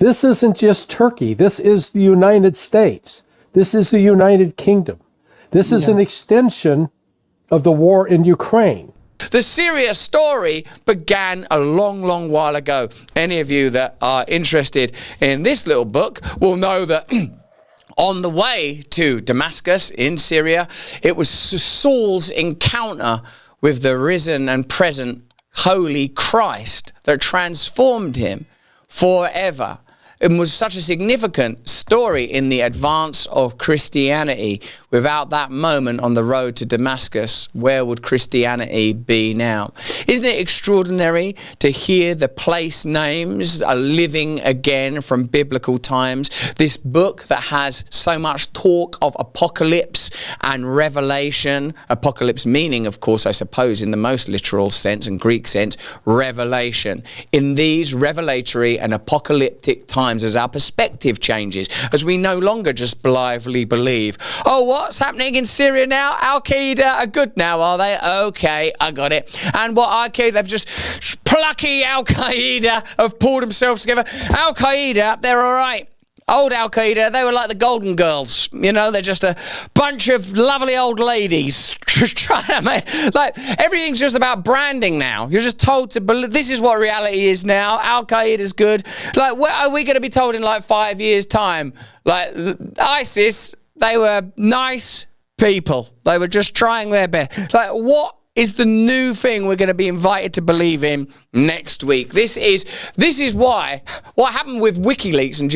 This isn't just Turkey. This is the United States. This is the United Kingdom. This is an extension of the war in Ukraine. The Syria story began a long, long while ago. Any of you that are interested in this little book will know that on the way to Damascus in Syria, it was Saul's encounter with the risen and present Holy Christ that transformed him forever. It was such a significant story in the advance of Christianity. Without that moment on the road to Damascus, where would Christianity be now? Isn't it extraordinary to hear the place names are living again from biblical times? This book that has so much talk of apocalypse and revelation. Apocalypse meaning, of course, I suppose, in the most literal sense and Greek sense, revelation. In these revelatory and apocalyptic times, as our perspective changes, as we no longer just blithely believe, oh, what's happening in Syria now? Al-Qaeda are good now, are they? Okay, I got it. And what Al-Qaeda, they've just plucky Al-Qaeda have pulled themselves together. Al-Qaeda, they're all right. Old Al-Qaeda, they were like the Golden Girls. You know, they're just a bunch of lovely old ladies trying to make, like, everything's just about branding now. You're just told to believe, this is what reality is now. Al-Qaeda's good. Like, what are we going to be told in like 5 years' time? Like, ISIS, they were nice people. They were just trying their best. Like, what is the new thing we're going to be invited to believe in next week? This is why what happened with WikiLeaks and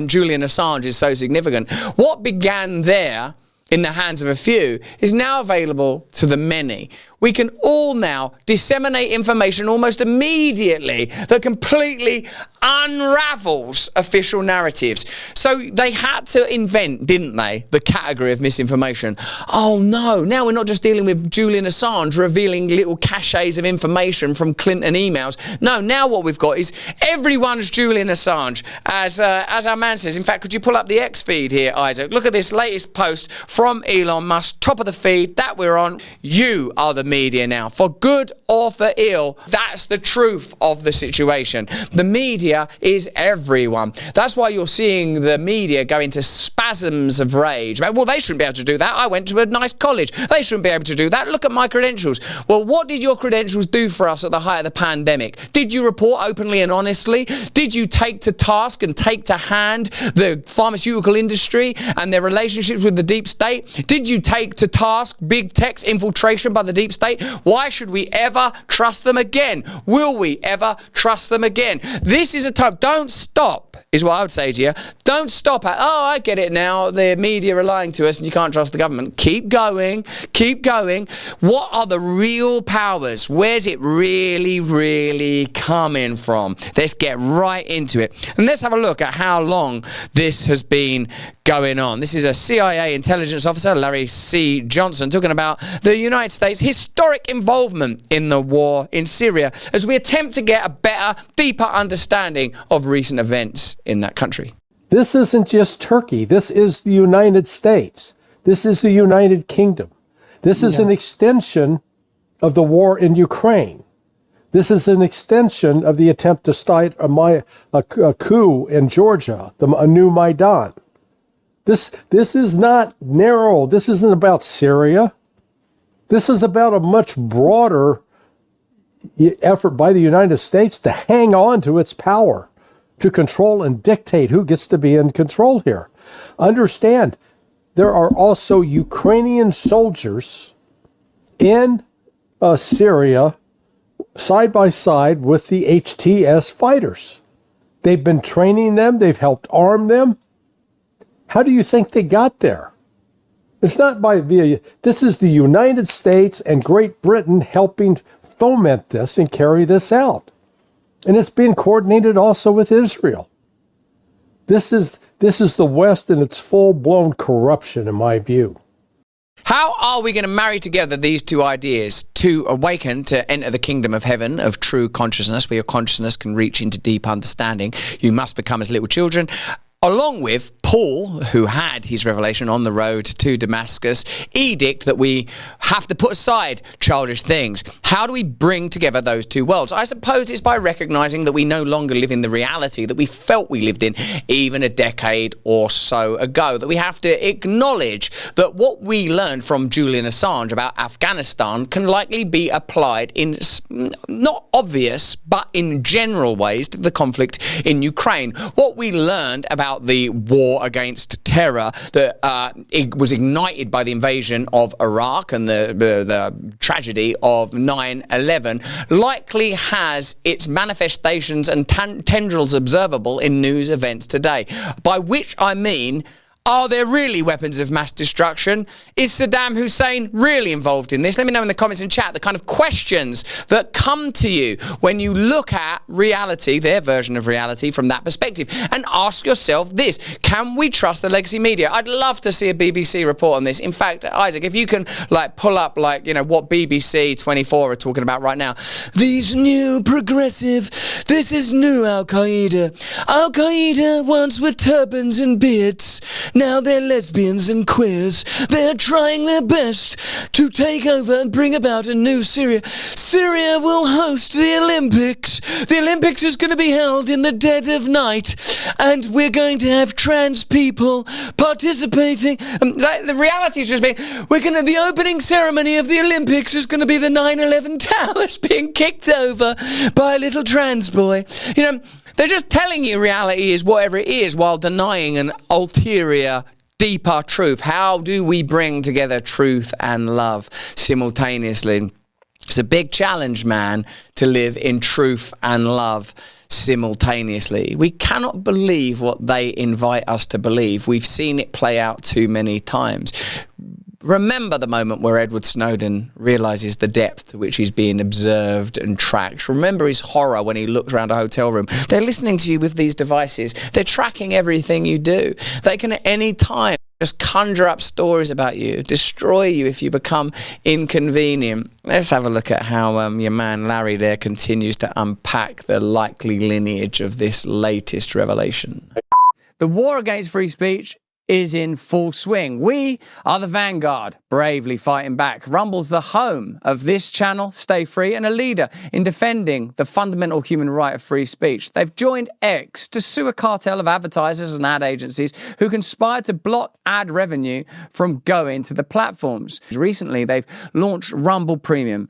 Julian Assange is so significant. What began there in the hands of a few is now available to the many. We can all now disseminate information almost immediately that completely unravels official narratives. So they had to invent, didn't they, the category of misinformation. Oh no, now we're not just dealing with Julian Assange revealing little caches of information from Clinton emails. No, now what we've got is everyone's Julian Assange. As our man says, in fact, could you pull up the X feed here, Isaac? Look at this latest post from Elon Musk, top of the feed that we're on. You are the media now, for good or for ill. That's the truth of the situation. The media is everyone. That's why you're seeing the media go into spasms of rage. Well, they shouldn't be able to do that. I went to a nice college. They shouldn't be able to do that. Look at my credentials. Well, what did your credentials do for us at the height of the pandemic? Did you report openly and honestly? Did you take to task and take to hand the pharmaceutical industry and their relationships with the deep state? Did you take to task big tech's infiltration by the deep state? Why should we ever trust them again? Will we ever trust them again? This is a time. Don't stop, is what I would say to you. Don't stop at, oh, I get it now. The media are lying to us and you can't trust the government. Keep going. Keep going. What are the real powers? Where's it really, really coming from? Let's get right into it. And let's have a look at how long this has been going on. This is a CIA intelligence officer, Larry C. Johnson, talking about the United States' historic involvement in the war in Syria as we attempt to get a better, deeper understanding of recent events in that country. This isn't just Turkey. This is the United States. This is the United Kingdom. This is an extension of the war in Ukraine. This is an extension of the attempt to start a coup in Georgia, a new Maidan. This is not narrow. This isn't about Syria. This is about a much broader effort by the United States to hang on to its power, to control and dictate who gets to be in control here. Understand, there are also Ukrainian soldiers in Syria side by side with the HTS fighters. They've been training them. They've helped arm them. How do you think they got there? It's not this is the United States and Great Britain helping foment this and carry this out. And it's being coordinated also with Israel. This is the West in its full-blown corruption, in my view. How are we going to marry together these two ideas? To awaken, to enter the kingdom of heaven, of true consciousness, where your consciousness can reach into deep understanding. You must become as little children, along with Paul, who had his revelation on the road to Damascus, edict that we have to put aside childish things. How do we bring together those two worlds? I suppose it's by recognizing that we no longer live in the reality that we felt we lived in even a decade or so ago, that we have to acknowledge that what we learned from Julian Assange about Afghanistan can likely be applied in not obvious but in general ways to the conflict in Ukraine. What we learned about the war against terror that it was ignited by the invasion of Iraq and the tragedy of 9/11 likely has its manifestations and tendrils observable in news events today. By which I mean, are there really weapons of mass destruction? Is Saddam Hussein really involved in this? Let me know in the comments and chat the kind of questions that come to you when you look at reality, their version of reality, from that perspective. And ask yourself this: can we trust the legacy media? I'd love to see a BBC report on this. In fact, Isaac, if you can pull up what BBC 24 are talking about right now. These new progressive, this is new Al-Qaeda. Al-Qaeda once were turbans and beards. Now they're lesbians and queers. They're trying their best to take over and bring about a new Syria. Syria will host the Olympics. The Olympics is going to be held in the dead of night, and we're going to have trans people participating. The reality is just the opening ceremony of the Olympics is going to be the 9/11 towers being kicked over by a little trans boy. They're just telling you reality is whatever it is while denying an ulterior, deeper truth. How do we bring together truth and love simultaneously? It's a big challenge, man, to live in truth and love simultaneously. We cannot believe what they invite us to believe. We've seen it play out too many times. Remember the moment where Edward Snowden realizes the depth to which he's being observed and tracked. Remember his horror when he looked around a hotel room. They're listening to you with these devices. They're tracking everything you do. They can at any time just conjure up stories about you, destroy you if you become inconvenient. Let's have a look at how your man Larry there continues to unpack the likely lineage of this latest revelation. The war against free speech is in full swing. We are the vanguard, bravely fighting back. Rumble's the home of this channel, Stay Free, and a leader in defending the fundamental human right of free speech. They've joined X to sue a cartel of advertisers and ad agencies who conspire to block ad revenue from going to the platforms. Recently, they've launched Rumble Premium.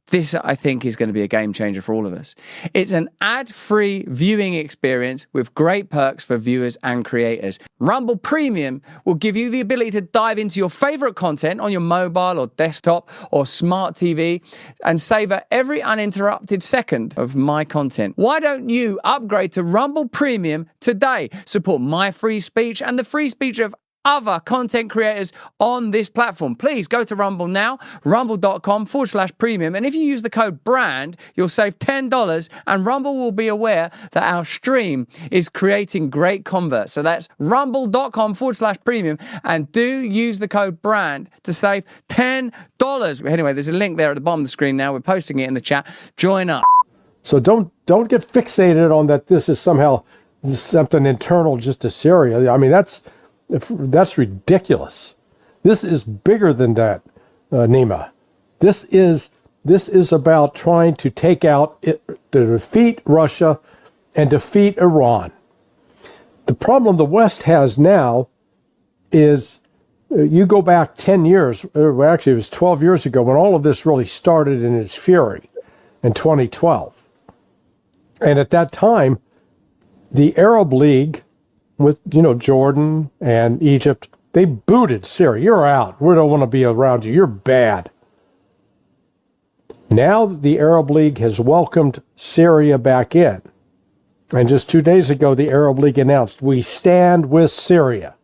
This, I think, is going to be a game changer for all of us. It's an ad-free viewing experience with great perks for viewers and creators. Rumble Premium will give you the ability to dive into your favorite content on your mobile or desktop or smart TV and savor every uninterrupted second of my content. Why don't you upgrade to Rumble Premium today? Support my free speech and the free speech of other content creators on this platform. Please go to Rumble now, rumble.com/premium. And if you use the code BRAND, you'll save $10 and Rumble will be aware that our stream is creating great converts. So that's rumble.com/premium and do use the code BRAND to save $10. Anyway, there's a link there at the bottom of the screen now. We're posting it in the chat. Join up. So don't get fixated on that this is somehow something internal just to Syria. I mean, that's ridiculous. This is bigger than that, Nima. This is about trying to to defeat Russia and defeat Iran. The problem the West has now is you go back 10 years, actually it was 12 years ago when all of this really started in its fury in 2012. And at that time, the Arab League with, Jordan and Egypt, they booted Syria. You're out. We don't want to be around you. You're bad. Now the Arab League has welcomed Syria back in. And just 2 days ago, the Arab League announced, we stand with Syria.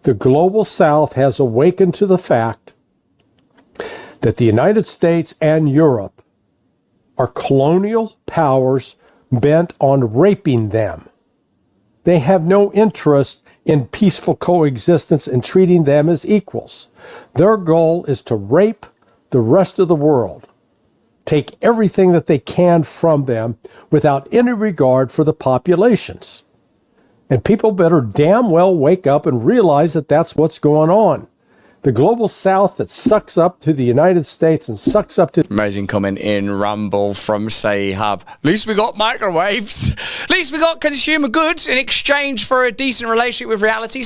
The global South has awakened to the fact that the United States and Europe are colonial powers bent on raping them. They have no interest in peaceful coexistence and treating them as equals. Their goal is to rape the rest of the world, take everything that they can from them without any regard for the populations. And people better damn well wake up and realize that that's what's going on. The global south that sucks up to the United States and sucks up to... Amazing comment in Rumble from Say Hub. At least we got microwaves. At least we got consumer goods in exchange for a decent relationship with reality.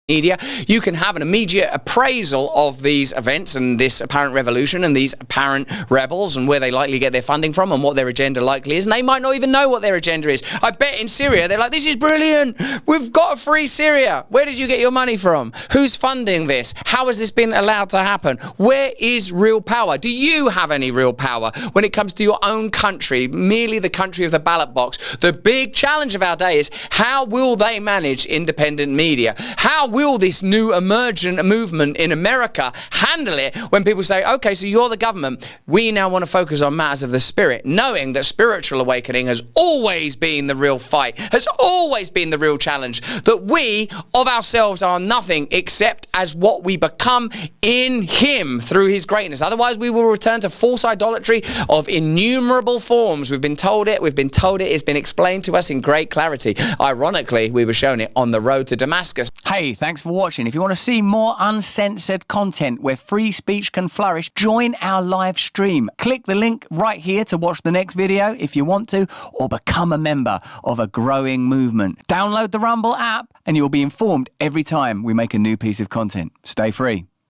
Media, you can have an immediate appraisal of these events and this apparent revolution and these apparent rebels and where they likely get their funding from and what their agenda likely is, and they might not even know what their agenda is. I bet in Syria they're like, this is brilliant, we've got to free Syria. Where did you get your money from? Who's funding this? How has this been allowed to happen? Where is real power? Do you have any real power when it comes to your own country, merely the country of the ballot box? The big challenge of our day is, how will they manage independent media? How will this new emergent movement in America handle it when people say, okay, so you're the government, we now want to focus on matters of the spirit, knowing that spiritual awakening has always been the real fight, has always been the real challenge, that we of ourselves are nothing except as what we become in him through his greatness. Otherwise we will return to false idolatry of innumerable forms. We've been told it, it's been explained to us in great clarity. Ironically, we were shown it on the road to Damascus. Hey, thanks for watching. If you want to see more uncensored content where free speech can flourish, join our live stream. Click the link right here to watch the next video if you want to, or become a member of a growing movement. Download the Rumble app and you'll be informed every time we make a new piece of content. Stay free.